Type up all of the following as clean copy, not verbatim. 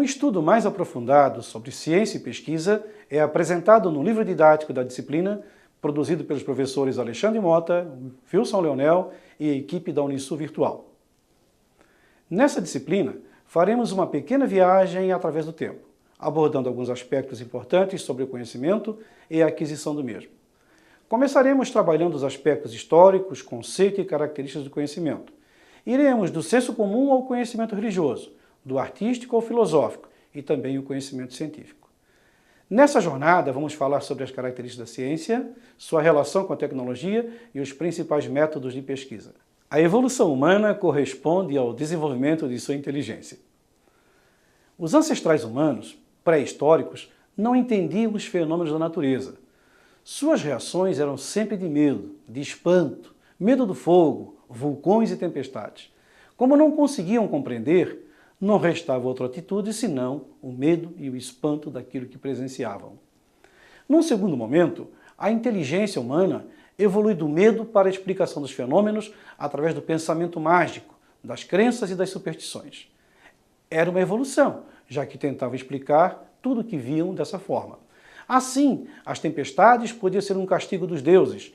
estudo mais aprofundado sobre ciência e pesquisa é apresentado no livro didático da disciplina, produzido pelos professores Alexandre Mota, Wilson Leonel e a equipe da Unisul Virtual. Nessa disciplina, faremos uma pequena viagem através do tempo, abordando alguns aspectos importantes sobre o conhecimento e a aquisição do mesmo. Começaremos trabalhando os aspectos históricos, conceito e características do conhecimento. Iremos do senso comum ao conhecimento religioso, do artístico ao filosófico e também o conhecimento científico. Nessa jornada, vamos falar sobre as características da ciência, sua relação com a tecnologia e os principais métodos de pesquisa. A evolução humana corresponde ao desenvolvimento de sua inteligência. Os ancestrais humanos, pré-históricos, não entendiam os fenômenos da natureza. Suas reações eram sempre de medo, de espanto, medo do fogo, vulcões e tempestades. Como não conseguiam compreender, não restava outra atitude senão o medo e o espanto daquilo que presenciavam. Num segundo momento, a inteligência humana evolui do medo para a explicação dos fenômenos através do pensamento mágico, das crenças e das superstições. Era uma evolução, já que tentava explicar tudo o que viam dessa forma. Assim, as tempestades podiam ser um castigo dos deuses.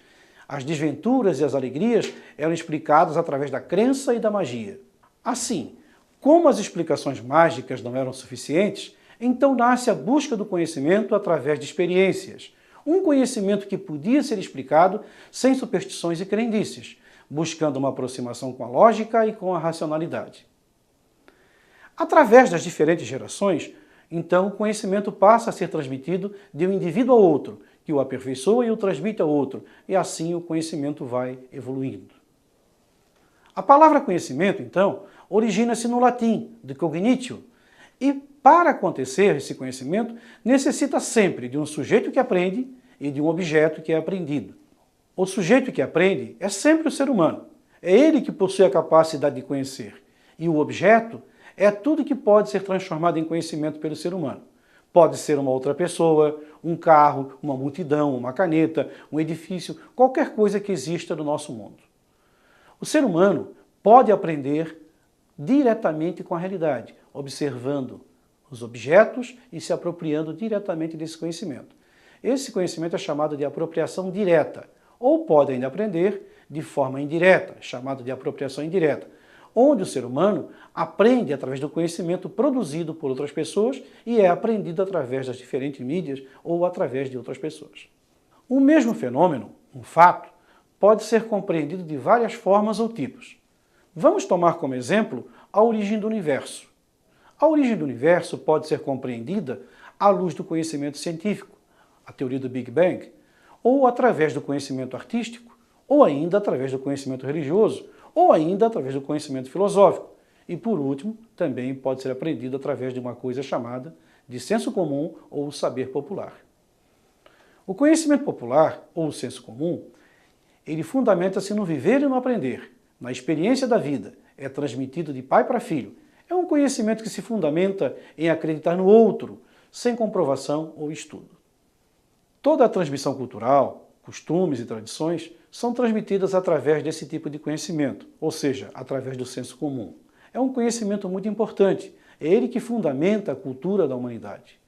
As desventuras e as alegrias eram explicadas através da crença e da magia. Assim, como as explicações mágicas não eram suficientes, então nasce a busca do conhecimento através de experiências. Um conhecimento que podia ser explicado sem superstições e crendices, buscando uma aproximação com a lógica e com a racionalidade. Através das diferentes gerações, então o conhecimento passa a ser transmitido de um indivíduo a outro, que o aperfeiçoa e o transmite a outro, e assim o conhecimento vai evoluindo. A palavra conhecimento, então, origina-se no latim, de cognitio, e para acontecer esse conhecimento, necessita sempre de um sujeito que aprende e de um objeto que é aprendido. O sujeito que aprende é sempre o ser humano. É ele que possui a capacidade de conhecer. E o objeto é tudo que pode ser transformado em conhecimento pelo ser humano. Pode ser uma outra pessoa, um carro, uma multidão, uma caneta, um edifício, qualquer coisa que exista no nosso mundo. O ser humano pode aprender diretamente com a realidade, observando os objetos e se apropriando diretamente desse conhecimento. Esse conhecimento é chamado de apropriação direta, ou pode ainda aprender de forma indireta, chamado de apropriação indireta, onde o ser humano aprende através do conhecimento produzido por outras pessoas e é aprendido através das diferentes mídias ou através de outras pessoas. O mesmo fenômeno, um fato, pode ser compreendido de várias formas ou tipos. Vamos tomar como exemplo a origem do universo. A origem do universo pode ser compreendida à luz do conhecimento científico, a teoria do Big Bang, ou através do conhecimento artístico, ou ainda através do conhecimento religioso, ou ainda através do conhecimento filosófico. E, por último, também pode ser aprendido através de uma coisa chamada de senso comum ou saber popular. O conhecimento popular, ou o senso comum, ele fundamenta-se no viver e no aprender, na experiência da vida, é transmitido de pai para filho. É um conhecimento que se fundamenta em acreditar no outro, sem comprovação ou estudo. Toda a transmissão cultural, costumes e tradições são transmitidas através desse tipo de conhecimento, ou seja, através do senso comum. É um conhecimento muito importante, é ele que fundamenta a cultura da humanidade.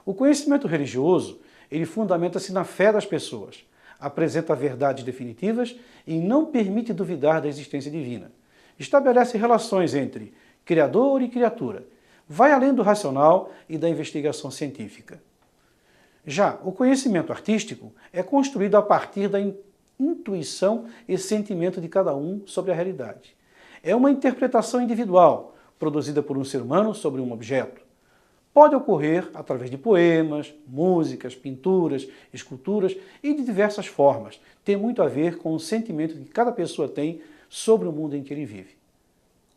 O conhecimento religioso, ele fundamenta-se na fé das pessoas, apresenta verdades definitivas e não permite duvidar da existência divina. Estabelece relações entre criador e criatura, vai além do racional e da investigação científica. Já o conhecimento artístico é construído a partir da intuição e sentimento de cada um sobre a realidade. É uma interpretação individual, produzida por um ser humano sobre um objeto. Pode ocorrer através de poemas, músicas, pinturas, esculturas e de diversas formas. Tem muito a ver com o sentimento que cada pessoa tem sobre o mundo em que ele vive.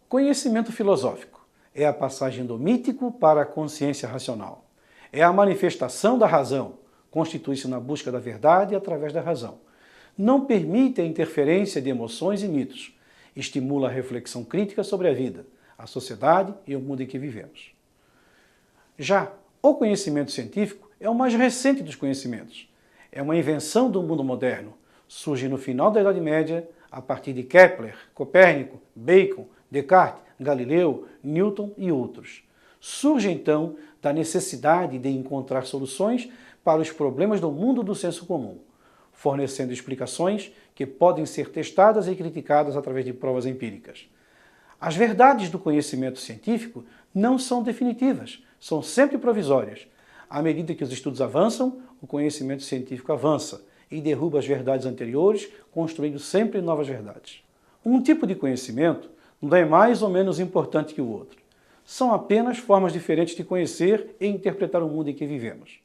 Conhecimento filosófico é a passagem do mítico para a consciência racional. É a manifestação da razão, constitui-se na busca da verdade através da razão. Não permite a interferência de emoções e mitos. Estimula a reflexão crítica sobre a vida, a sociedade e o mundo em que vivemos. Já o conhecimento científico é o mais recente dos conhecimentos. É uma invenção do mundo moderno. Surge no final da Idade Média, a partir de Kepler, Copérnico, Bacon, Descartes, Galileu, Newton e outros. Surge então da necessidade de encontrar soluções para os problemas do mundo do senso comum, fornecendo explicações que podem ser testadas e criticadas através de provas empíricas. As verdades do conhecimento científico não são definitivas, são sempre provisórias. À medida que os estudos avançam, o conhecimento científico avança e derruba as verdades anteriores, construindo sempre novas verdades. Um tipo de conhecimento não é mais ou menos importante que o outro. São apenas formas diferentes de conhecer e interpretar o mundo em que vivemos.